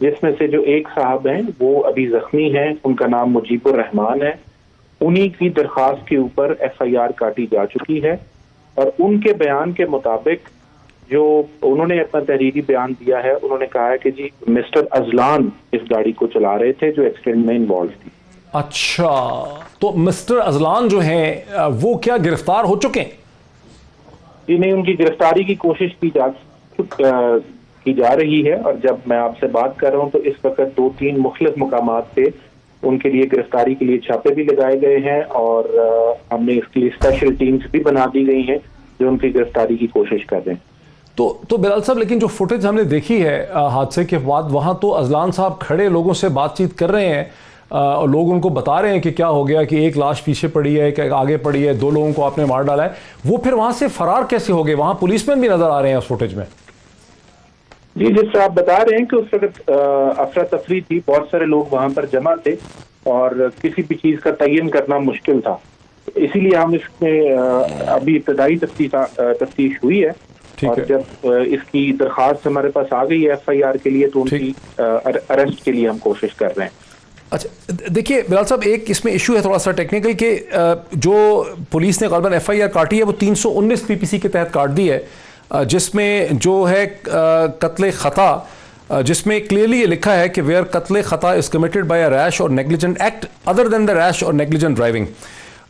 جس میں سے جو ایک صاحب ہیں وہ ابھی زخمی ہیں، ان کا نام مجیب الرحمان ہے. انہی کی درخواست کے اوپر FIR کاٹی جا چکی ہے، اور ان کے بیان کے مطابق جو انہوں نے اپنا تحریری بیان دیا ہے، انہوں نے کہا ہے کہ جی مسٹر ازلان اس گاڑی کو چلا رہے تھے جو ایکسیڈنٹ میں انوالو تھی. اچھا، تو مسٹر ازلان جو ہیں وہ کیا گرفتار ہو چکے ہیں؟ جی نہیں، ان کی گرفتاری کی کوشش کی جا رہی ہے، اور جب میں آپ سے بات کر رہا ہوں تو اس وقت 2-3 مختلف مقامات پہ ان کے لیے گرفتاری کے لیے چھاپے بھی لگائے گئے ہیں، اور ہم نے اس کے لیے اسپیشل ٹیمز بھی بنا دی گئی ہیں جو ان کی گرفتاری کی کوشش کر رہے ہیں. تو بلال صاحب، لیکن جو فوٹیج ہم نے دیکھی ہے حادثے کے بعد، وہاں تو ازلان صاحب کھڑے لوگوں سے بات چیت کر رہے ہیں، اور لوگ ان کو بتا رہے ہیں کہ کیا ہو گیا، کہ ایک لاش پیچھے پڑی ہے، کہ آگے پڑی ہے، 2 لوگوں کو آپ نے مار ڈالا ہے. وہ پھر وہاں سے فرار کیسے ہو گئے؟ وہاں پولیس مین بھی نظر آ رہے ہیں اس فوٹیج میں. جی، جس سے آپ بتا رہے ہیں کہ اس وقت افراتفری تھی، بہت سارے لوگ وہاں پر جمع تھے اور کسی بھی چیز کا تعین کرنا مشکل تھا، اسی لیے ہم اس میں ابھی ابتدائی تفتیش ہوئی ہے، اور جب اس کی درخواست ہمارے پاس آ گئی ہے FIR کے لیے تو ان کی اریسٹ کے لیے ہم کوشش کر رہے ہیں. اچھا دیکھیے بلال صاحب، ایک اس میں ایشو ہے تھوڑا سا ٹیکنیکل، کہ جو پولیس نے غالباً FIR کاٹی ہے وہ 319 PPC کے تحت کاٹ دی ہے، جس میں جو ہے قتل خطا، جس میں کلیئرلی یہ لکھا ہے کہ ویئر قتل خطا از کمیٹڈ بائی اے ریش اور نیگلیجنٹ ایکٹ ادر دین دا ریش اور نیگلیجنٹ ڈرائیونگ،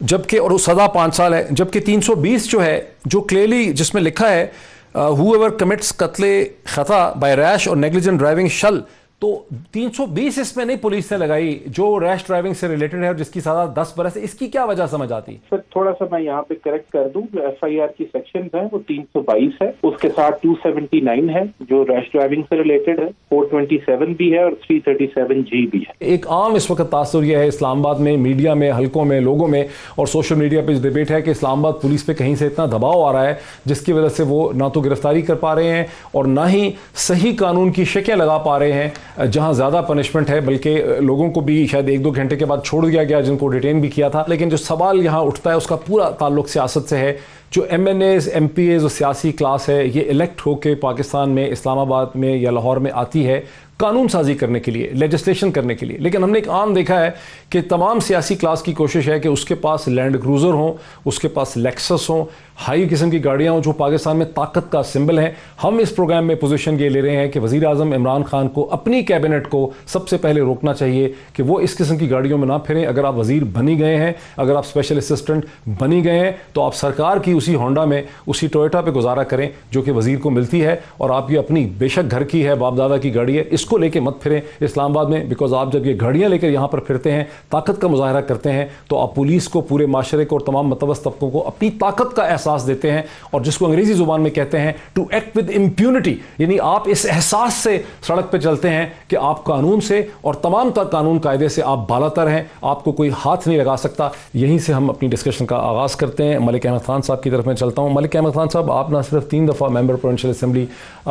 جبکہ اور سزا 5 سال ہے. جبکہ 320 جو ہے، جو کلیئرلی جس میں لکھا ہے whoever commits قتل خطا بائی ریش اور نیگلیجنٹ ڈرائیونگ شل، تو 320 اس میں نہیں پولیس نے لگائی جو ریش ڈرائیونگ سے ریلیٹڈ ہے اور جس کی سزا 10 برس ہے. اس کی کیا وجہ سمجھ آتی؟ سر تھوڑا سا میں یہاں پہ کریکٹ کر دوں، جو FIR کی سیکشنز ہیں وہ 322 ہے، اس کے ساتھ 279 ہے جو ریش ڈرائیونگ سے ریلیٹڈ ہے، 427 بھی ہے اور 337G بھی ہے. ایک عام اس وقت تاثر یہ ہے اسلام آباد میں، میڈیا میں، حلقوں میں، لوگوں میں اور سوشل میڈیا پہ ڈیبیٹ ہے کہ اسلام آباد پولیس پہ کہیں سے اتنا دباؤ آ رہا ہے جس کی وجہ سے وہ نہ تو گرفتاری کر پا رہے ہیں اور نہ ہی صحیح قانون کی شکیں لگا پا رہے ہیں، جہاں زیادہ پنشمنٹ ہے، بلکہ لوگوں کو بھی شاید 1-2 گھنٹے کے بعد چھوڑ دیا گیا جن کو ڈیٹین بھی کیا تھا. لیکن جو سوال یہاں اٹھتا ہے اس کا پورا تعلق سیاست سے ہے. جو MNAs MPAs اور سیاسی کلاس ہے، یہ الیکٹ ہو کے پاکستان میں، اسلام آباد میں یا لاہور میں آتی ہے قانون سازی کرنے کے لیے، لیجسلیشن کرنے کے لیے. لیکن ہم نے ایک عام دیکھا ہے کہ تمام سیاسی کلاس کی کوشش ہے کہ اس کے پاس لینڈ کروزر ہوں، اس کے پاس لیکسس ہوں، ہائی قسم کی گاڑیاں ہوں جو پاکستان میں طاقت کا سمبل ہیں. ہم اس پروگرام میں پوزیشن یہ لے رہے ہیں کہ وزیر اعظم عمران خان کو اپنی کیبنٹ کو سب سے پہلے روکنا چاہیے کہ وہ اس قسم کی گاڑیوں میں نہ پھریں. اگر آپ وزیر بنی گئے ہیں، اگر آپ اسپیشل اسسٹنٹ بنی گئے ہیں، تو آپ سرکار کی اسی ہونڈا میں، اسی ٹویوٹا پہ گزارا کریں جو کہ وزیر کو ملتی ہے، اور آپ کی اپنی بے شک گھر کی ہے، باپ دادا کی گاڑی ہے، اس کو لے کے مت پھریں اسلام آباد میں. بیکاز آپ جب یہ گاڑیاں لے کر یہاں پر پھرتے ہیں، طاقت کا مظاہرہ کرتے ہیں، تو آپ پولیس کو، پورے معاشرے کو اور تمام متوسط طبقوں کو اپنی طاقت کا احساس دیتے ہیں، اور جس کو انگریزی زبان میں کہتے ہیں ٹو ایکٹ ود امپیونٹی. یعنی آپ اس احساس سے سڑک پہ چلتے ہیں کہ آپ قانون سے اور تمام قانون قاعدے سے آپ بالاتر ہیں، آپ کو کوئی ہاتھ نہیں لگا سکتا. یہیں سے ہم اپنی ڈسکشن کا آغاز کرتے ہیں. ملک احمد خان صاحب کی طرف میں چلتا ہوں. ملک احمد خان صاحب، آپ نہ صرف 3 دفعہ ممبر پروونشل اسمبلی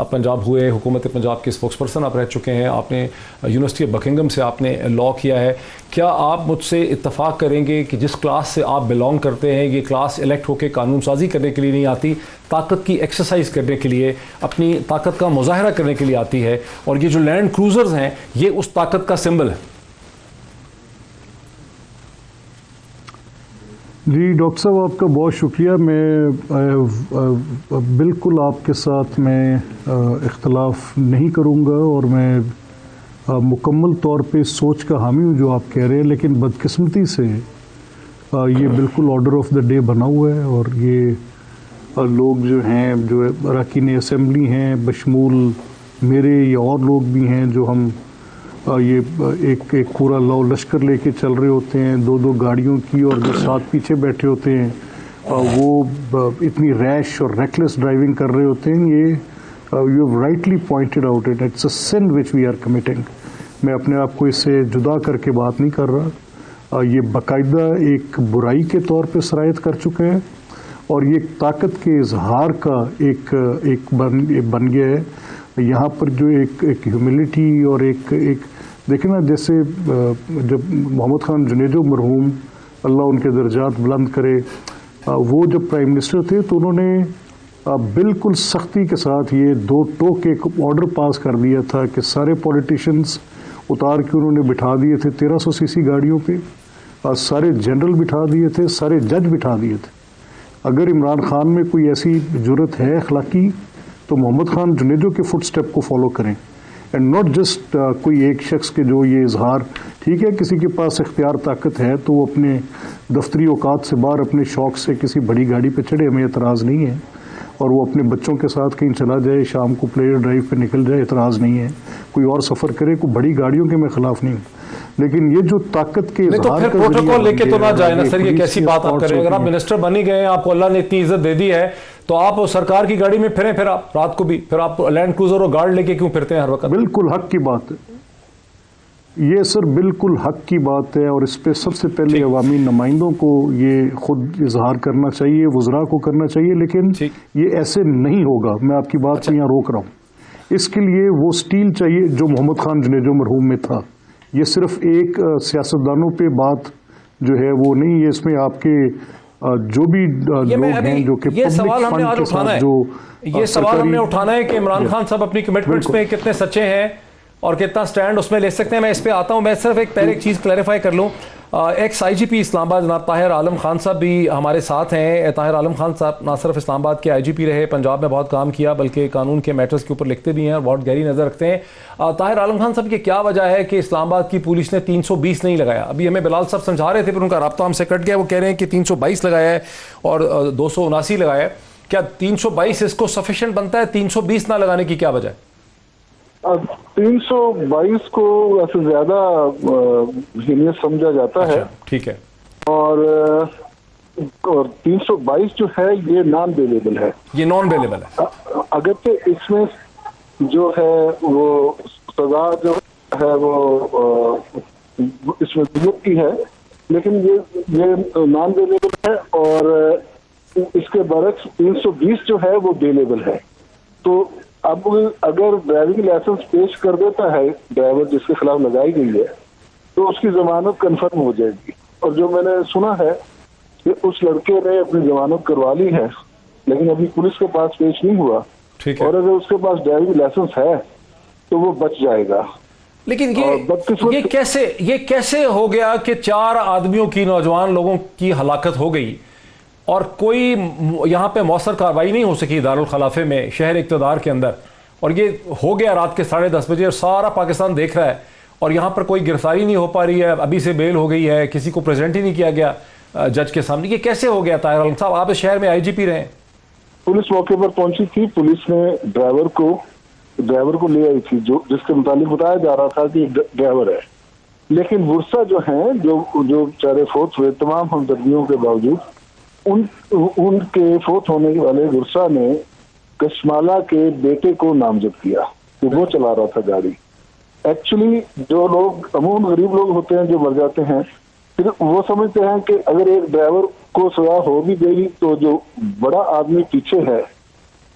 پنجاب ہوئے، حکومت پنجاب کے اسپوکس پرسن آپ رہ چکے ہیں، آپ نے یونیورسٹی آف بکنگم سے آپ نے لاء کیا ہے. کیا آپ مجھ سے اتفاق کریں گے کہ جس کلاس سے آپ بلانگ کرتے ہیں، یہ کلاس الیکٹ ہو کے قانون سازی کرنے کے لیے نہیں آتی، طاقت کی ایکسرسائز کرنے کے لیے، اپنی طاقت کا مظاہرہ کرنے کے لیے آتی ہے، اور یہ جو لینڈ کروزرز ہیں یہ اس طاقت کا سمبل ہے؟ جی ڈاکٹر صاحب، آپ کا بہت شکریہ. میں بالکل آپ کے ساتھ میں اختلاف نہیں کروں گا، اور میں مکمل طور پہ سوچ کا حامی ہوں جو آپ کہہ رہے ہیں. لیکن بدقسمتی سے یہ بالکل آرڈر آف دا ڈے بنا ہوا ہے، اور یہ لوگ جو ہیں، جو اراکین اسمبلی ہیں، بشمول میرے یا اور لوگ بھی ہیں، جو ہم یہ ایک پورا لاؤ لشکر لے کے چل رہے ہوتے ہیں، 2 گاڑیوں کی، اور جو ساتھ پیچھے بیٹھے ہوتے ہیں وہ اتنی ریش اور ریکلیس ڈرائیونگ کر رہے ہوتے ہیں. یہ you have rightly pointed out it's a sin which we are committing. میں اپنے آپ کو اس سے جدا کر کے بات نہیں کر رہا. یہ باقاعدہ ایک برائی کے طور پہ سرایت کر چکے ہیں، اور یہ ایک طاقت کے اظہار کا ایک بن گیا ہے. یہاں پر جو ایک ہیوملٹی اور ایک دیکھیں نا، جیسے جب محمد خان جنیجو مرحوم اللہ ان کے درجات بلند کرے، وہ جب پرائم منسٹر تھے تو انہوں نے بالکل سختی کے ساتھ یہ 2 ٹوک ایک آرڈر پاس کر دیا تھا کہ سارے پولیٹیشنز اتار کے انہوں نے بٹھا دیے تھے 1300 سی سی گاڑیوں پہ، اور سارے جنرل بٹھا دیے تھے، سارے جج بٹھا دیے تھے۔ اگر عمران خان میں کوئی ایسی جرت ہے اخلاقی تو محمد خان جنیدو کے فٹ سٹیپ کو فالو کریں، اینڈ ناٹ جسٹ کوئی ایک شخص کے جو یہ اظہار، ٹھیک ہے کسی کے پاس اختیار طاقت ہے تو وہ اپنے دفتری اوقات سے باہر اپنے شوق سے کسی بڑی گاڑی پہ چڑھے، ہمیں اعتراض نہیں ہے، اور وہ اپنے بچوں کے ساتھ کہیں چلا جائے، شام کو پلیئر ڈرائیو پہ نکل جائے، اعتراض نہیں ہے، کوئی اور سفر کرے، کوئی بڑی گاڑیوں کے میں خلاف نہیں ہوں، لیکن یہ جو طاقت کے نہیں تو پھر پروٹوکول لے کے تو نہ جائے نا سر، یہ کیسی بات آپ کر رہے ہیں؟ اگر آپ منسٹر بن ہی گئے ہیں، آپ کو اللہ نے اتنی عزت دے دی ہے تو آپ سرکار کی گاڑی میں پھریں، پھر آپ رات کو بھی پھر آپ لینڈ کروزر اور گارڈ لے کے کیوں پھرتے ہیں ہر وقت؟ بالکل حق کی بات ہے یہ سر، بالکل حق کی بات ہے، اور اس پہ سب سے پہلے عوامی نمائندوں کو یہ خود اظہار کرنا چاہیے، وزراء کو کرنا چاہیے، لیکن یہ ایسے نہیں ہوگا۔ میں آپ کی بات کو یہاں روک رہا ہوں، اس کے لیے وہ سٹیل چاہیے جو محمد خان جنیدو مرحوم میں تھا۔ یہ صرف ایک سیاستدانوں پہ بات جو ہے وہ نہیں ہے، اس میں آپ کے جو بھی لوگ ہیں جو کہ یہ سوال ہم نے آج اٹھانا ہے، یہ سوال ہم نے اٹھانا ہے کہ عمران خان صاحب اپنی کمٹمنٹس پہ کتنے سچے ہیں اور کتنا سٹینڈ اس میں لے سکتے ہیں۔ میں اس پہ آتا ہوں، میں صرف ایک چیز کلیریفائی کر لوں۔ ایکس آئی جی پی اسلام آباد جناب طاہر عالم خان صاحب بھی ہمارے ساتھ ہیں۔ طاہر عالم خان صاحب نہ صرف اسلام آباد کے آئی جی پی رہے، پنجاب میں بہت کام کیا، بلکہ قانون کے میٹرز کے اوپر لکھتے بھی ہیں اور بہت گہری نظر رکھتے ہیں۔ طاہر عالم خان صاحب کی کیا وجہ ہے کہ اسلام آباد کی پولیس نے 320 نہیں لگایا؟ ابھی ہمیں بلال صاحب سمجھا رہے تھے، پھر ان کا رابطہ ہم سے کٹ گیا، وہ کہہ رہے ہیں کہ 322 لگایا ہے اور 279 لگایا ہے۔ کیا 322 اس کو سفیشینٹ بنتا ہے؟ 320 نہ لگانے کی کیا وجہ ہے؟ 322 کو ویسے زیادہ ہینیس سمجھا جاتا ہے، ٹھیک ہے، اور 322 جو ہے یہ نان بیلیبل ہے، یہ نان بیلیبل ہے۔ اگرچہ اس میں جو ہے وہ سزا جو ہے وہ اس میں ضرورت کی ہے، لیکن یہ نان بیلیبل ہے، اور اس کے برعکس 320 جو ہے وہ بیلیبل ہے۔ تو اب اگر ڈرائیونگ لائسنس پیش کر دیتا ہے ڈرائیور جس کے خلاف لگائی گئی ہے تو اس کی ضمانت کنفرم ہو جائے گی، اور جو میں نے سنا ہے کہ اس لڑکے نے اپنی ضمانت کروا لی ہے لیکن ابھی پولیس کے پاس پیش نہیں ہوا، اور اگر اس کے پاس ڈرائیونگ لائسنس ہے تو وہ بچ جائے گا۔ لیکن یہ کیسے ہو گیا کہ 4 آدمیوں کی، نوجوان لوگوں کی ہلاکت ہو گئی اور کوئی یہاں پہ مؤثر کارروائی نہیں ہو سکی دارالخلافے میں، شہر اقتدار کے اندر، اور یہ ہو گیا رات کے 10:30 بجے اور سارا پاکستان دیکھ رہا ہے، اور یہاں پر کوئی گرفتاری نہیں ہو پا رہی ہے، ابھی سے بیل ہو گئی ہے، کسی کو پریزنٹ ہی نہیں کیا گیا جج کے سامنے؟ یہ کیسے ہو گیا؟ طاہر عالم صاحب، آپ اس شہر میں آئی جی پی رہے ہیں۔ پولیس موقع پر پہنچی تھی، پولیس نے ڈرائیور کو لے آئی تھی، جس کے متعلق بتایا جا رہا تھا کہ ڈرائیور ہے، لیکن ورثہ جو ہیں جو چارے فوت ہوئے، تمام ہمدردیوں کے باوجود ان کے فوت ہونے والے ورثہ نے کشمالہ کے بیٹے کو نامزد کیا کہ وہ چلا رہا تھا گاڑی۔ ایکچولی جو لوگ عموماً غریب لوگ ہوتے ہیں جو مر جاتے ہیں، پھر وہ سمجھتے ہیں کہ اگر ایک ڈرائیور کو سزا ہو بھی گئی تو جو بڑا آدمی پیچھے ہے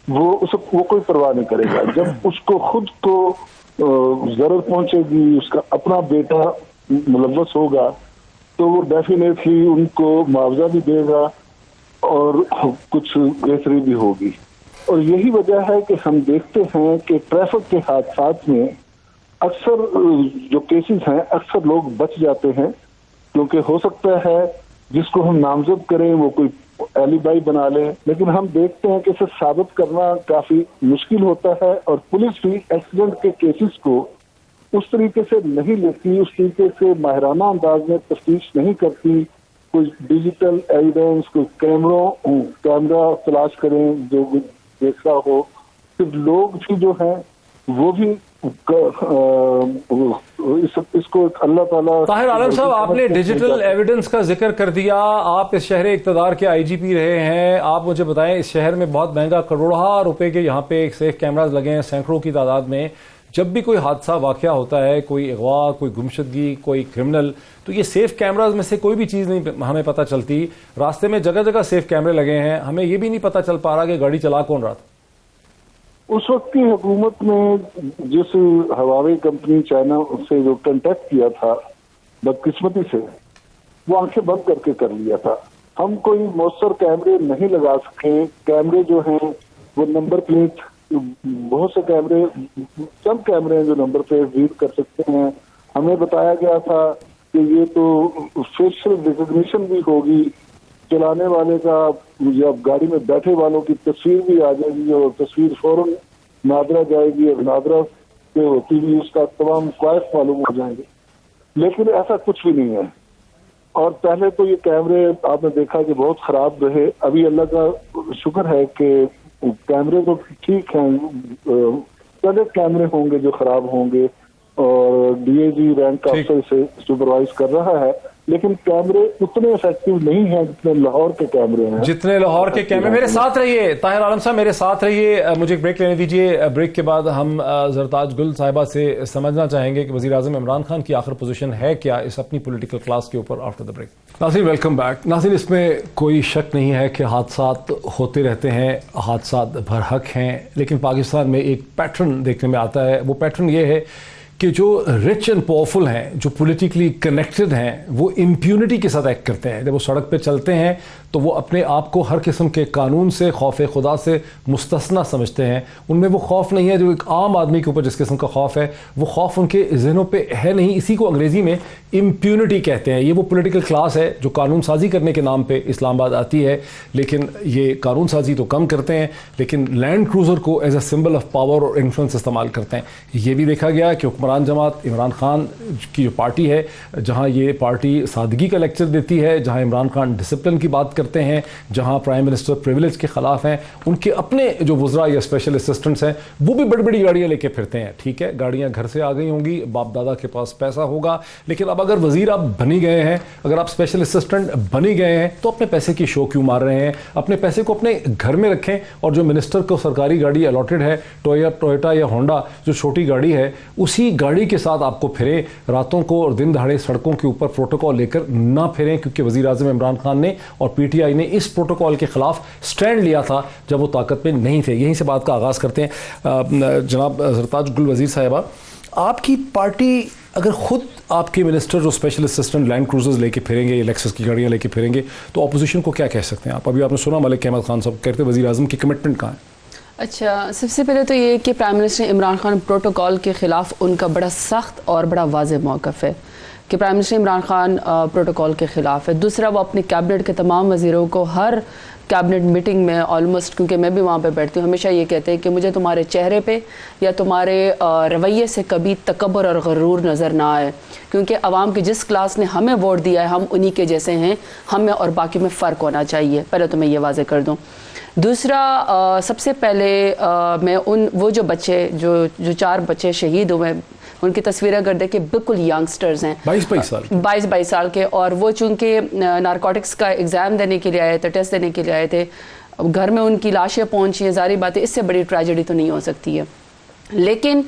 وہ کوئی پرواہ نہیں کرے گا۔ جب اس کو خود کو ضرورت پہنچے گی، اس کا اپنا بیٹا ملوث ہوگا تو وہ ڈیفینیٹلی ان کو معاوضہ بھی دے گا اور کچھ بہتری بھی ہوگی۔ اور یہی وجہ ہے کہ ہم دیکھتے ہیں کہ ٹریفک کے حادثات میں اکثر جو کیسز ہیں اکثر لوگ بچ جاتے ہیں، کیونکہ ہو سکتا ہے جس کو ہم نامزد کریں وہ کوئی ایلی بائی بنا لیں، لیکن ہم دیکھتے ہیں کہ اسے ثابت کرنا کافی مشکل ہوتا ہے، اور پولیس بھی ایکسیڈنٹ کے کیسز کو اس طریقے سے نہیں لیتی، اس طریقے سے ماہرانہ انداز میں تفتیش نہیں کرتی۔ کوئی ڈیجیٹل ایویڈنس، کوئی کیمرہ تلاش کریں جو دیکھ رہا ہو، پھر لوگ بھی جو ہیں وہ بھی اس کو اللہ تعالیٰ۔ طاہر عالم صاحب، آپ نے ڈیجیٹل ایویڈنس کا ذکر کر دیا، آپ اس شہر اقتدار کے آئی جی پی رہے ہیں، آپ مجھے بتائیں اس شہر میں بہت مہنگا کروڑوں روپے کے یہاں پہ سیف کیمراز لگے ہیں سینکڑوں کی تعداد میں، جب بھی کوئی حادثہ واقعہ ہوتا ہے، کوئی اغوا، کوئی گمشدگی، کوئی کرمنل، تو یہ سیف کیمراز میں سے کوئی بھی چیز نہیں ہمیں پتہ چلتی۔ راستے میں جگہ جگہ سیف کیمرے لگے ہیں، ہمیں یہ بھی نہیں پتہ چل پا رہا کہ گاڑی چلا کون رہا تھا۔ اس وقت کی حکومت نے جس ہواوے کمپنی چائنا سے جو کنٹیکٹ کیا تھا بدقسمتی سے، وہ آنکھیں بند کر کے کر لیا تھا۔ ہم کوئی مؤثر کیمرے نہیں لگا سکے، کیمرے جو ہیں وہ نمبر پلیٹ، بہت سے کیمرے، چند کیمرے ہیں جو نمبر پلیٹ ریڈ کر سکتے ہیں. ہمیں بتایا گیا تھا کہ یہ تو فیشل ریکگنیشن بھی ہوگی، چلانے والے کا یا گاڑی میں بیٹھے والوں کی تصویر بھی آ جائے گی اور تصویر فوراً نادرا جائے گی اور نادرا سے ہوتی ہوئی اس کا تمام فوائد معلوم ہو جائیں گے. لیکن ایسا کچھ بھی نہیں ہے. اور پہلے تو یہ کیمرے آپ نے دیکھا کہ بہت خراب رہے. ابھی اللہ کا شکر ہے کہ کیمرے تو ٹھیک ہیں، پہلے کیمرے ہوں گے جو خراب ہوں گے اور ڈی اے جی رینک کا افسر اسے سپروائز کر رہا ہے، لیکن کیمرے اتنے افیکٹو نہیں ہیں جتنے لاہور کے کیمرے ہیں. جتنے لاہور کے کیمرے. میرے ساتھ رہیے طاہر عالم صاحب، میرے ساتھ رہیے. مجھے ایک بریک لینے دیجیے. بریک کے بعد ہم زرتاج گل صاحبہ سے سمجھنا چاہیں گے کہ وزیر اعظم عمران خان کی آخر پوزیشن ہے کیا اس اپنی پولیٹیکل کلاس کے اوپر آفٹر دا بریک. ناظرین ویلکم بیک. ناظرین اس میں کوئی شک نہیں ہے کہ حادثات ہوتے رہتے ہیں، حادثات برحق ہیں، لیکن پاکستان میں ایک پیٹرن دیکھنے میں آتا ہے. وہ پیٹرن یہ ہے کہ جو رچ اینڈ پاورفل ہیں، جو پولیٹیکلی کنیکٹڈ ہیں، وہ امپیونٹی کے ساتھ ایکٹ کرتے ہیں. جب وہ سڑک پہ چلتے ہیں تو وہ اپنے آپ کو ہر قسم کے قانون سے، خوف خدا سے مستثنیٰ سمجھتے ہیں. ان میں وہ خوف نہیں ہے جو ایک عام آدمی کے اوپر جس قسم کا خوف ہے، وہ خوف ان کے ذہنوں پہ ہے نہیں. اسی کو انگریزی میں امپیونٹی کہتے ہیں. یہ وہ پولیٹیکل کلاس ہے جو قانون سازی کرنے کے نام پہ اسلام آباد آتی ہے، لیکن یہ قانون سازی تو کم کرتے ہیں، لیکن لینڈ کروزر کو as a symbol of power اور انفلوئنس استعمال کرتے ہیں. یہ بھی دیکھا گیا کہ حکمران جماعت عمران خان کی جو پارٹی ہے، جہاں یہ پارٹی سادگی کا لیکچر دیتی ہے، جہاں عمران خان ڈسپلن کی بات کرتے ہیں، جہاں پرائم منسٹر پریویلیج کے خلاف ہیں، ان کے اپنے جو وزراء یا اسپیشل اسسٹنٹس ہیں وہ بھی بڑی بڑی گاڑیاں لے کے پھرتے ہیں. ٹھیک ہے، گاڑیاں گھر سے آ گئی ہوں گی، باپ دادا کے پاس پیسہ ہوگا، لیکن اب اگر وزیر آپ بنی گئے ہیں، اگر آپ اسپیشل اسسٹنٹ بنی گئے ہیں، تو اپنے پیسے کی شو کیوں مار رہے ہیں؟ اپنے پیسے کو اپنے گھر میں رکھیں. اور جو منسٹر کو سرکاری گاڑی الاٹڈ ہے، ٹویوٹا یا ہونڈا جو چھوٹی گاڑی ہے، اسی گاڑی کے ساتھ آپ کو پھریں. راتوں کو اور دن دہاڑے سڑکوں کے اوپر پروٹوکول لے کر نہ پھریں، کیونکہ وزیر اعظم عمران خان نے اور پی ٹی آئی نے اس پروٹوکول کے خلاف سٹینڈ لیا تھا جب وہ طاقت میں نہیں تھے. یہیں سے بات کا آغاز کرتے ہیں. جناب زرتاج گل وزیر صاحبہ، آپ کی پارٹی اگر خود آپ کے منسٹر جو اسپیشل اسسٹنٹ لینڈ کروزرز لے کے پھریں گے، لیکسس کی گاڑیاں لے کے پھریں گے، تو اپوزیشن کو کیا کہہ سکتے ہیں آپ؟ ابھی آپ نے سنا ملک احمد خان صاحب کہتے ہیں وزیر اعظم کی کمٹمنٹ کہاں ہے؟ اچھا، سب سے پہلے تو یہ کہ prime minister Imran Khan protocol کے خلاف ان کا بڑا سخت اور بڑا واضح موقف ہے کہ prime minister Imran Khan protocol کے خلاف ہے. دوسرا، وہ اپنے کیبنٹ کے تمام وزیروں کو ہر کیبنٹ میٹنگ میں آلموسٹ، کیونکہ میں بھی وہاں پہ بیٹھتی ہوں، ہمیشہ یہ کہتے ہیں کہ مجھے تمہارے چہرے پہ یا تمہارے رویے سے کبھی تکبر اور غرور نظر نہ آئے، کیونکہ عوام کی جس کلاس نے ہمیں ووٹ دیا ہے ہم انہی کے جیسے ہیں، ہمیں اور باقی میں فرق ہونا چاہیے. پہلے تو میں یہ واضح کر دوں. دوسرا، سب سے پہلے میں وہ جو بچے جو 4 بچے شہید ہوئے، ان کی تصویریں اگر دیکھیں بالکل ینگسٹرز ہیں، 22 سال کے، اور وہ چونکہ نارکوٹکس کا ایگزام دینے کے لیے آئے تھے، ٹیسٹ دینے کے لیے آئے تھے. گھر میں ان کی لاشیں پہنچی ہیں. ظاہری بات ہے اس سے بڑی ٹریجڈی تو نہیں ہو سکتی ہے. لیکن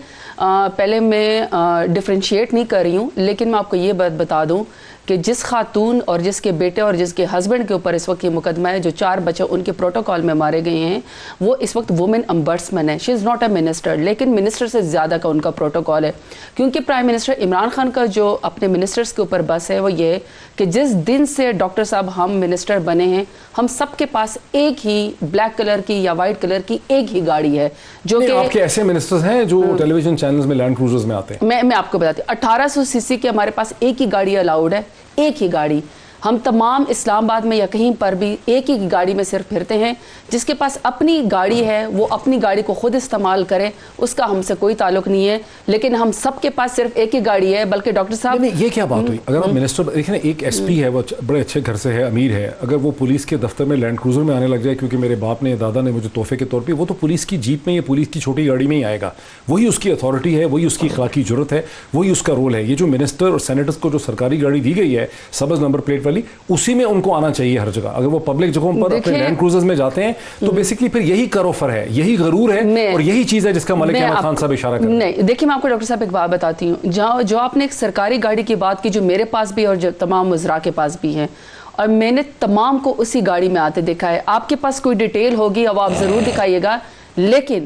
پہلے میں ڈفرینشیٹ نہیں کر رہی ہوں، لیکن میں آپ کو یہ بات بتا دوں کہ جس خاتون اور جس کے بیٹے اور جس کے ہسبینڈ کے اوپر اس وقت یہ مقدمہ ہے، جو 4 بچے ان کے پروٹوکول میں مارے گئے ہیں، وہ اس وقت وومن امبرسمن ہے. شی از ناٹ اے منسٹر، لیکن منسٹر سے زیادہ کا ان کا پروٹوکول ہے، کیونکہ پرائم منسٹر عمران خان کا جو اپنے منسٹرز کے اوپر بس ہے وہ یہ ہے کہ جس دن سے ڈاکٹر صاحب ہم منسٹر بنے ہیں، ہم سب کے پاس ایک ہی بلیک کلر کی یا وائٹ کلر کی ایک ہی گاڑی ہے. جو کہ آپ کے ایسے منسٹرز ہیں جو ٹیلی ویژن چینلز میں لینڈ کروزرز میں آتے ہیں. میں آپ کو بتاتی ہوں، 1800 سی سی کے ہمارے پاس ایک ہی گاڑی الاؤڈ ہے، ایک ہی گاڑی. ہم تمام اسلام آباد میں یا کہیں پر بھی ایک ہی گاڑی میں صرف پھرتے ہیں. جس کے پاس اپنی گاڑی ہے وہ اپنی گاڑی کو خود استعمال کرے، اس کا ہم سے کوئی تعلق نہیں ہے. لیکن ہم سب کے پاس صرف ایک ہی گاڑی ہے. بلکہ ڈاکٹر صاحب یہ کیا بات ہوئی؟ اگر آپ منسٹر دیکھیں نا، ایک ایس پی ہے، وہ بڑے اچھے گھر سے ہے، امیر ہے، اگر وہ پولیس کے دفتر میں لینڈ کروزر میں آنے لگ جائے کیونکہ میرے باپ نے دادا نے مجھے تحفے کے طور پہ، وہ تو پولیس کی جیپ میں یا پولیس کی چھوٹی گاڑی میں ہی آئے گا. وہی اس کی اتھارٹی ہے، وہی اس کی اخلاقی جرت ہے، وہی اس کا رول ہے. یہ جو منسٹر اور سینیٹرز کو جو سرکاری گاڑی دی گئی ہے سبز نمبر پلیٹ والی، اسی میں ان کو آنا چاہیے ہر جگہ. اگر وہ پبلک جگہوں پر اپنے لینڈ کروزرز میں جاتے ہیں تو بیسکلی پھر یہی کروفر ہے، یہی غرور ہے، اور یہی چیز ہے جس کا ملک احمد خان صاحب اشارہ کر رہے ہیں. نہیں، دیکھیں میں آپ کو ڈاکٹر صاحب ایک بات بتاتی ہوں. جو آپ نے ایک سرکاری گاڑی کی بات کی جو میرے پاس بھی اور جو تمام وزراء کے پاس بھی ہیں، اور میں نے تمام کو اسی گاڑی میں آتے دیکھا ہے. آپ کے پاس کوئی ڈیٹیل ہوگی اب آپ ضرور دکھائیے گا. لیکن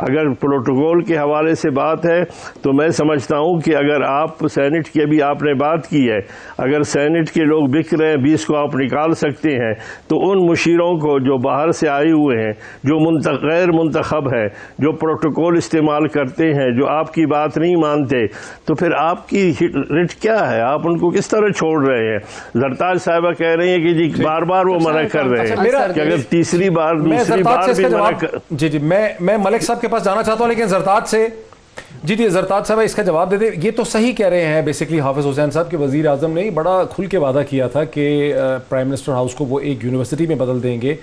اگر پروٹوکول کے حوالے سے بات ہے تو میں سمجھتا ہوں کہ اگر آپ سینٹ کی ابھی آپ نے بات کی ہے، اگر سینٹ کے لوگ بک رہے ہیں 20 کو آپ نکال سکتے ہیں، تو ان مشیروں کو جو باہر سے آئے ہوئے ہیں، جو غیر منتخب ہے، جو پروٹوکول استعمال کرتے ہیں، جو آپ کی بات نہیں مانتے، تو پھر آپ کی رٹ کیا ہے؟ آپ ان کو کس طرح چھوڑ رہے ہیں؟ زرتاج صاحبہ کہہ رہی ہیں کہ جی بار بار وہ منع کر رہے ہیں کہ اگر تیسری بار دوسری بار بھی منع کر... جی میں ملک صاحب کے پاس جانا چاہتا ہوں، لیکن زرتاج سے جی زرتاج صاحب اس کا جواب دے دیں۔ یہ تو صحیح کہہ رہے ہیں بیسیکلی حافظ حسین صاحب کہ وزیر اعظم نے بڑا کھل کے وعدہ کیا تھا کہ پرائم منسٹر ہاؤس کو وہ ایک یونیورسٹی میں بدل دیں گے،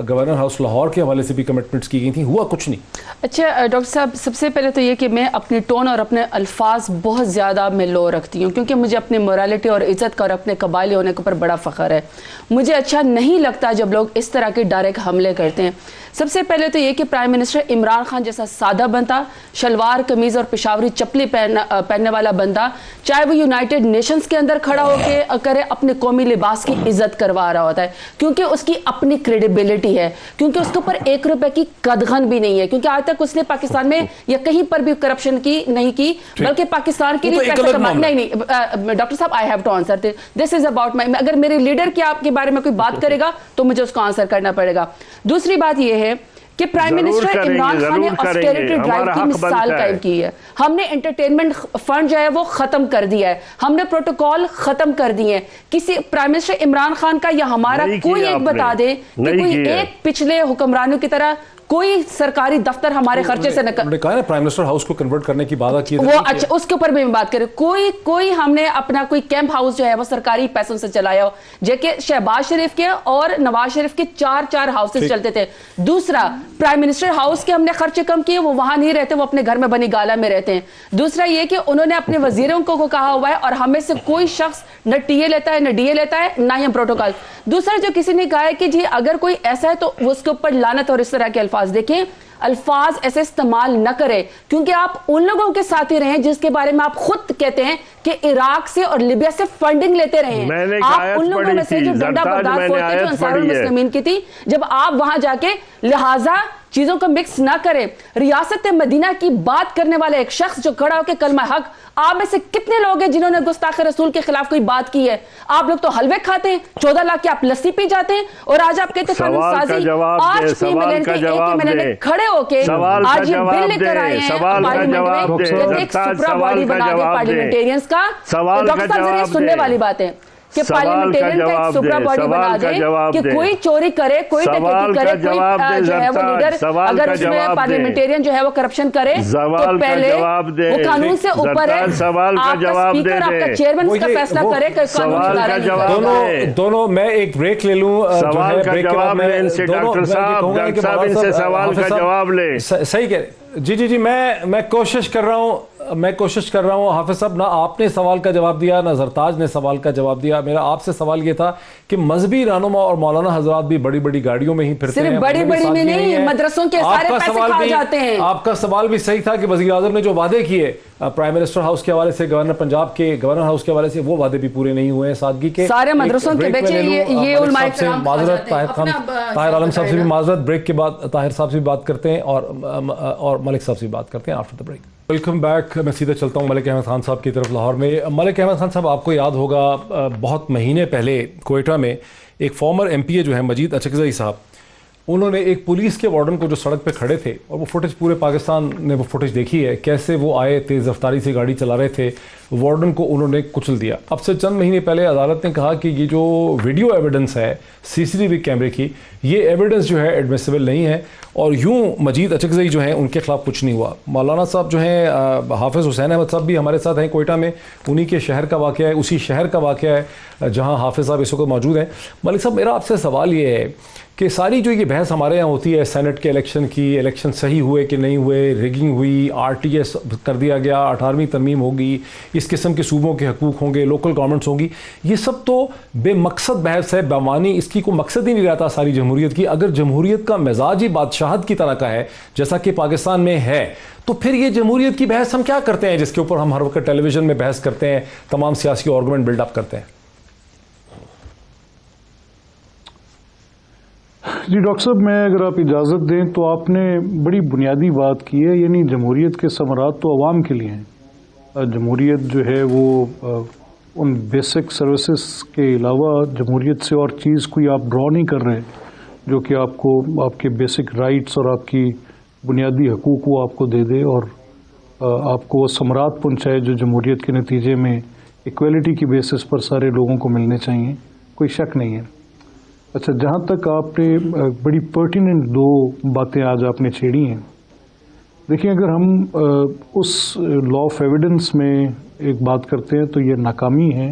گورنر ہاؤس لاہور کے حوالے سے بھی کمٹمنٹس کی گئی تھیں، ہوا کچھ نہیں۔ اچھا ڈاکٹر صاحب، سب سے پہلے تو یہ کہ میں اپنی ٹون اور اپنے الفاظ بہت زیادہ میں لو رکھتی ہوں، کیونکہ مجھے اپنی موریلٹی اور عزت کا اور اپنے قبائلی ہونے کے اوپر بڑا فخر ہے۔ مجھے اچھا نہیں لگتا جب لوگ اس طرح کے ڈائریکٹ حملے کرتے ہیں۔ سب سے پہلے تو یہ کہ پرائم منسٹر عمران خان جیسا سادہ بندہ، شلوار قمیض اور پشاوری چپلی پہننے والا بندہ، چاہے وہ یونائٹڈ نیشنز کے اندر کھڑا ہو کے کرے، اپنے قومی لباس کی عزت کروا رہا ہوتا ہے، کیونکہ اس کی اپنی کریڈیبلٹی ہے، کیونکہ اس کے اوپر 1 روپے کی قدغن بھی نہیں ہے، کیونکہ آج تک اس نے پاکستان میں یا کہیں پر بھی کرپشن کی نہیں کی، بلکہ پاکستان کے لیے پیسہ نہیں ڈاکٹر صاحب I have to answer this is about my, اگر میرے لیڈر کے آپ کے بارے میں کوئی بات کرے گا تو مجھے اس کو آنسر کرنا پڑے گا۔ دوسری بات یہ ہے کہ پرائم منسٹر عمران خان نے آسٹیریٹی ڈرائیو کی مثال قائم کی ہے، ہم نے انٹرٹینمنٹ فنڈ جو ہے وہ ختم کر دیا ہے، ہم نے پروٹوکول ختم کر دیے ہیں۔ کسی پرائم منسٹر عمران خان کا یا ہمارا کوئی ایک بتا دے کہ کوئی ایک پچھلے حکمرانوں کی طرح کوئی سرکاری دفتر ہمارے خرچے سے انہوں نے کہا نا پرائم منسٹر ہاؤس کو کنورٹ کرنے کی وعدہ کی، وہ اچھا اس کے اوپر بھی میں بات کریں، کوئی ہم نے اپنا کوئی کیمپ ہاؤس جو ہے وہ سرکاری پیسوں سے چلایا ہو، جو کہ شہباز شریف کے اور نواز شریف کے 4 ہاؤسز چلتے تھے۔ دوسرا، پرائم منسٹر ہاؤس کے ہم نے خرچے کم کیے، وہ وہاں نہیں رہتے، وہ اپنے گھر میں بنی گالا میں رہتے ہیں۔ دوسرا یہ کہ انہوں نے اپنے وزیروں کو کہا ہوا ہے، اور ہمیں سے کوئی شخص نہ ٹی اے لیتا ہے نہ ڈی اے لیتا ہے، نہ ہی ہم پروٹوکول۔ دوسرا جو کسی نے کہا ہے کہ جی اگر کوئی ایسا ہے تو اس کے اوپر لعنت اور اس طرح کے الفاظ، دیکھیں الفاظ ایسے استعمال نہ کریں، کیونکہ آپ ان لوگوں کے ساتھ ہی رہیں جس کے بارے میں آپ خود کہتے ہیں کہ عراق سے اور لیبیا سے فنڈنگ لیتے رہے ہیں۔ آپ ان لوگوں میں سے جو ڈنڈا بردار فوج تھے، جو انصار المسلمین کی تھی، جب آپ وہاں جا کے لہٰذا چیزوں کو مکس نہ کریں۔ ریاست مدینہ کی بات کرنے والا ایک شخص جو کھڑا ہو کے کلمہ حق، آپ میں سے کتنے لوگ ہیں جنہوں نے گستاخ رسول کے خلاف کوئی بات کی ہے؟ آپ لوگ تو حلوے کھاتے ہیں، 14 لاکھ کی آپ لسی پی جاتے ہیں، اور آج آپ کہتے ہیں قانون سازی۔ آج پی ملین کے ایک کھڑے ہو کے آج یہ بل لے کر آئے ہیں پارلیمنٹ میں کہ ایک سپرا باڈی بنا دے پارلیمنٹیرینز کا۔ ڈاکٹر صاحب ذرا سننے والی بات ہے کہ پارلیمنٹیرین کا ایک سپرا باڈی بنا دے کہ کوئی چوری کرے، کوئی ڈکیتی کرے، کوئی جو ہے وہ لیڈر اگر اس میں پارلیمنٹیرین جو ہے وہ کرپشن کرے تو پہلے وہ قانون سے اوپر ہے، آپ کا سپیکر آپ کا چیئرمین اس کا فیصلہ کرے کہ قانون ادارہ نہیں کرے۔ دونوں میں ایک بریک لے لوں، سوال کا جواب میں ان سے ڈاکٹر صاحب ان سے سوال کا جواب لیں۔ صحیح کہہ جی میں کوشش کر رہا ہوں حافظ صاحب، نہ آپ نے سوال کا جواب دیا نہ زرتاج نے سوال کا جواب دیا۔ میرا آپ سے سوال یہ تھا کہ مذہبی رہنما اور مولانا حضرات بھی بڑی بڑی گاڑیوں میں ہی پھرتے ہیں، صرف بڑی بڑی میں نہیں، مدرسوں کے سارے پیسے کھا جاتے ہیں۔ آپ کا سوال بھی صحیح تھا کہ وزیر اعظم نے جو وعدے کیے پرائم منسٹر ہاؤس کے حوالے سے، گورنر پنجاب کے گورنر ہاؤس کے حوالے سے، وہ وعدے بھی پورے نہیں ہوئے ہیں سادگی کے۔ سارے مدرسوں کے بچے یہ علماء کرام معذرت طاہر عالم صاحب سے بھی معذرت، بریک کے بعد طاہر صاحب سے بھی بات کرتے ہیں اور ملک صاحب سے بھی بات کرتے ہیں after the break. Welcome back, میں سیدھا چلتا ہوں ملک احمد خان صاحب کی طرف لاہور میں۔ ملک احمد خان صاحب، آپ کو یاد ہوگا بہت مہینے پہلے کوئٹہ میں ایک فارمر ایم پی اے جو ہے مجید اچکزئی صاحب، انہوں نے ایک پولیس کے وارڈن کو جو سڑک پہ کھڑے تھے، اور وہ فوٹیج پورے پاکستان نے وہ فوٹیج دیکھی ہے، کیسے وہ آئے تیز رفتاری سے گاڑی چلا رہے تھے، وارڈن کو انہوں نے کچل دیا۔ اب سے چند مہینے پہلے عدالت نے کہا کہ یہ جو ویڈیو ایویڈنس ہے CCTV کیمرے کی، یہ ایویڈنس جو ہے ایڈمیسیبل نہیں ہے، اور یوں مجید اچکزئی جو ہیں ان کے خلاف کچھ نہیں ہوا۔ مولانا صاحب جو ہیں حافظ حسین احمد صاحب بھی ہمارے ساتھ ہیں کوئٹہ میں، انہی کے شہر کا واقعہ ہے، اسی شہر کا واقعہ ہے جہاں حافظ صاحب اس وقت موجود ہیں۔ ملک صاحب، میرا آپ سے سوال یہ ہے کہ ساری جو یہ بحث ہمارے یہاں ہوتی ہے سینٹ کے الیکشن کی، الیکشن صحیح ہوئے کہ نہیں ہوئے، ریگنگ ہوئی، RTS کر دیا گیا، 18ویں ترمیم ہوگی، اس قسم کے صوبوں کے حقوق ہوں گے، لوکل گورنمنٹس ہوں گی، یہ سب تو بے مقصد بحث ہے، بیمانی، اس کی کوئی مقصد ہی نہیں رہتا ساری جمہوریت کی۔ اگر جمہوریت کا مزاج ہی بادشاہت کی طرح کا ہے جیسا کہ پاکستان میں ہے، تو پھر یہ جمہوریت کی بحث ہم کیا کرتے ہیں جس کے اوپر ہم ہر وقت ٹیلی ویژن میں بحث کرتے ہیں، تمام سیاسی آرگومنٹ بلڈ اپ کرتے ہیں؟ جی ڈاکٹر صاحب، میں اگر آپ اجازت دیں تو آپ نے بڑی بنیادی بات کی ہے، یعنی جمہوریت کے ثمرات تو عوام کے لیے ہیں. جمہوریت جو ہے وہ ان بیسک سروسز کے علاوہ جمہوریت سے اور چیز کوئی آپ ڈرا نہیں کر رہے جو کہ آپ کو آپ کے بیسک رائٹس اور آپ کی بنیادی حقوق وہ آپ کو دے دے اور آپ کو وہ ثمرات پہنچائے جو جمہوریت کے نتیجے میں ایکویلٹی کی بیسس پر سارے لوگوں کو ملنے چاہیے. کوئی شک نہیں ہے. اچھا، جہاں تک آپ نے بڑی پرٹیننٹ دو باتیں آج آپ نے چھیڑی ہیں. دیکھیں، اگر ہم اس لا آف ایویڈنس میں ایک بات کرتے ہیں تو یہ ناکامی ہے.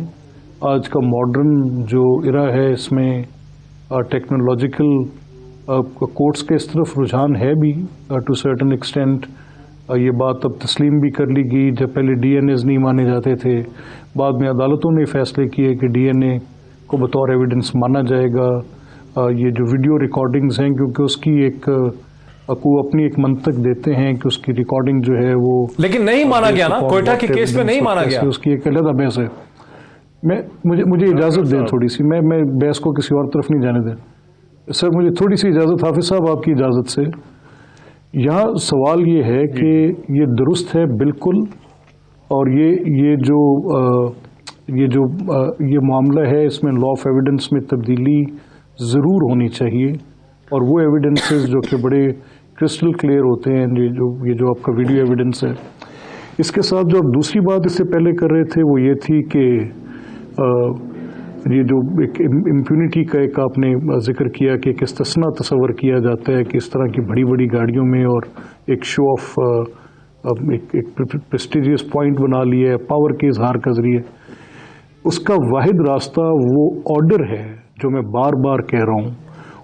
آج کا ماڈرن جو ایرا ہے اس میں ٹیکنالوجیکل کورٹس کے اس طرف رجحان ہے بھی ٹو سرٹن ایکسٹینٹ. یہ بات اب تسلیم بھی کر لی گئی. جب پہلے ڈی این ایز نہیں مانے جاتے تھے، بعد میں عدالتوں نے فیصلے کیے کہ ڈی این اے کو بطور ایویڈنس مانا جائے گا. یہ جو ویڈیو ریکارڈنگز ہیں، کیونکہ اس کی ایک کو اپنی ایک منطق دیتے ہیں کہ اس کی ریکارڈنگ جو ہے وہ لیکن نہیں مانا گیا نا، کوئٹہ کے کیس میں نہیں مانا گیا. اس کی ایک علیحدہ بحث ہے. مجھے اجازت دیں تھوڑی سی، میں بحث کو کسی اور طرف نہیں جانے دیں. سر مجھے تھوڑی سی اجازت، حافظ صاحب آپ کی اجازت سے. یہاں سوال یہ ہے کہ یہ درست ہے بالکل، اور یہ معاملہ ہے، اس میں لا آف ایویڈنس میں تبدیلی ضرور ہونی چاہیے، اور وہ ایویڈنسز جو کہ بڑے کرسٹل کلیئر ہوتے ہیں، یہ جو آپ کا ویڈیو ایویڈنس ہے. اس کے ساتھ جو آپ دوسری بات اس سے پہلے کر رہے تھے وہ یہ تھی کہ یہ جو ایک امپیونٹی کا ایک آپ نے ذکر کیا کہ ایک استثنا تصور کیا جاتا ہے کہ اس طرح کی بڑی بڑی گاڑیوں میں اور ایک شو آف ایک پریسٹیجیس پوائنٹ بنا لیا ہے پاور کے اظہار کا ذریعے. اس کا واحد راستہ وہ آرڈر ہے جو میں بار بار کہہ رہا ہوں،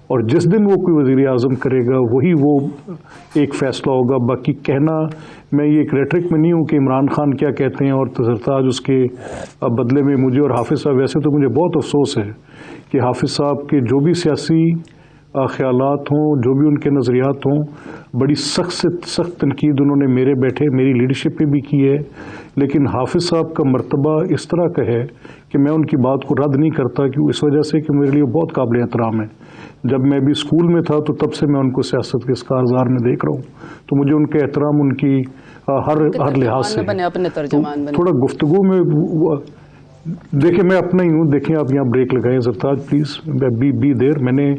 اور جس دن وہ کوئی وزیر اعظم کرے گا وہی وہ ایک فیصلہ ہوگا. باقی کہنا، میں یہ ایک ریٹرک میں نہیں ہوں کہ عمران خان کیا کہتے ہیں اور تذرتاج اس کے بدلے میں مجھے اور حافظ صاحب. ویسے تو مجھے بہت افسوس ہے کہ حافظ صاحب کے جو بھی سیاسی خیالات ہوں، جو بھی ان کے نظریات ہوں، بڑی سخت سے سخت تنقید انہوں نے میرے بیٹھے میری لیڈرشپ پہ بھی کی ہے. لیکن حافظ صاحب کا مرتبہ اس طرح کا ہے کہ میں ان کی بات کو رد نہیں کرتا، کہ اس وجہ سے کہ میرے لیے بہت قابل احترام ہے. جب میں بھی اسکول میں تھا تو تب سے میں ان کو سیاست کے اس کارزار میں دیکھ رہا ہوں، تو مجھے ان کے احترام ان کی ہر لحاظ سے تھوڑا گفتگو میں دیکھیں میں اپنا ہی ہوں. دیکھیں آپ یہاں بریک لگائیں سرتاج پلیز، بی دیر. میں نے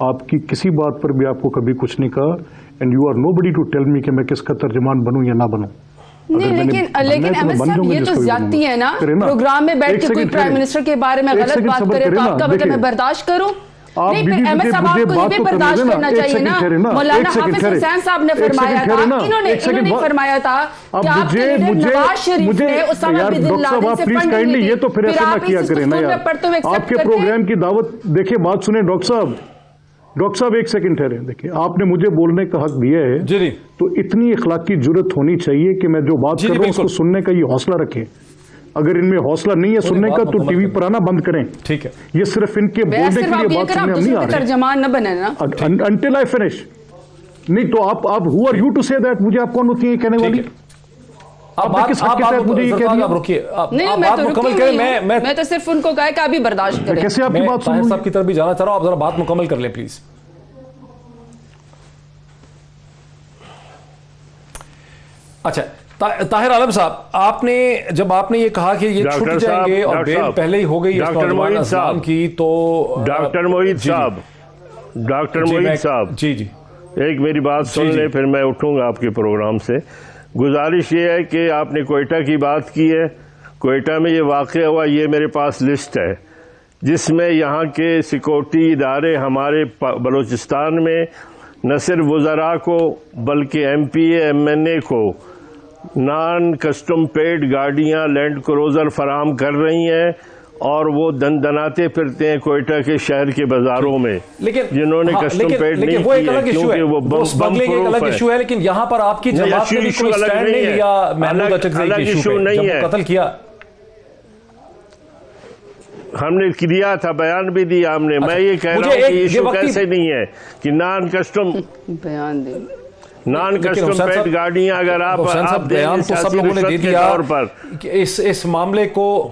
آپ کی کسی بات پر بھی آپ کو کبھی کچھ نہیں کہا، and you are nobody to tell me کہ میں کس کا ترجمان بنوں یا نہ بنوں. نہیں، لیکن احمد صاحب یہ تو زیادتی ہے نا، پروگرام میں بیٹھ کے کوئی پرائم منسٹر کے بارے میں غلط بات کرے تو آپ کا مطلب میں برداشت کروں؟ نہیں، پھر احمد صاحب آپ کو یہ بھی برداشت کرنا چاہیے نا. مولانا حافظ حسین صاحب نے فرمایا تھا، انہوں نے فرمایا تھا کہ آپ کے لیڈر نواز شریف نے اسامہ بن لادن سے فنڈ لی تھی. یہ تو پھر ایسا نہ کیا کریں نا یار. آپ کے پروگرام کی دعوت دیکھیں، بات سنیں ڈاکٹر صاحب ایک سیکنڈ ٹھہریں. دیکھیں آپ نے مجھے بولنے کا حق دیا ہے، تو اتنی اخلاقی جرت ہونی چاہیے کہ میں جو بات کر رہا ہوں اس کو سننے کا یہ حوصلہ رکھیں. اگر ان میں حوصلہ نہیں ہے سننے کا تو ٹی وی پر آنا بند کریں. ٹھیک ہے، یہ صرف ان کے بولنے کے لیے بات سننے ہم نہیں آ رہے. ترجمان نہ بنے نا until I finish. نہیں تو آپ who are you to say that؟ مجھے آپ کون ہوتی ہیں کہنے والی؟ میں تو صرف ان کو کہا کہ ابھی برداشت کریں. کیسے آپ کی بات سنوں؟ صاحب کی طرف بھی جانا چاہ رہا ہوں، آپ ذرا بات مکمل کر لیں پلیز. اچھا طاہر عالم صاحب، جب آپ نے یہ کہا کہ یہ چھوٹ جائیں گے اور بیل پہلے ہی ہو گئی ڈاکٹر موحید صاحب جی ایک میری بات سن لیں، پھر میں اٹھوں گا آپ کے پروگرام سے. گزارش یہ ہے کہ آپ نے کوئٹہ کی بات کی ہے. کوئٹہ میں یہ واقعہ ہوا، یہ میرے پاس لسٹ ہے جس میں یہاں کے سیکورٹی ادارے ہمارے بلوچستان میں نہ صرف وزراء کو بلکہ M P A M N A کو نان کسٹم پیڈ گاڑیاں لینڈ کروزر فراہم کر رہی ہیں، اور وہ دندناتے پھرتے ہیں کوئٹہ کے شہر کے بازاروں میں، جنہوں نے کسٹم پیڈ نہیں کی ہے کیونکہ وہ بم پروف ہے. لیکن یہاں پر آپ کی جماعت نے بھی کوئی سٹینڈ نہیں لیا محمود اچکزئی کے ایشو پہ جب قتل کیا. ہم نے کیا تھا، بیان بھی دیا ہم نے. میں یہ کہہ رہا ہوں کہ ایشو کیسے نہیں ہے کہ نان کسٹم پیڈ گاڑیاں اگر آپ بیان تو سب لوگوں نے دے دیا کہ اس معاملے کو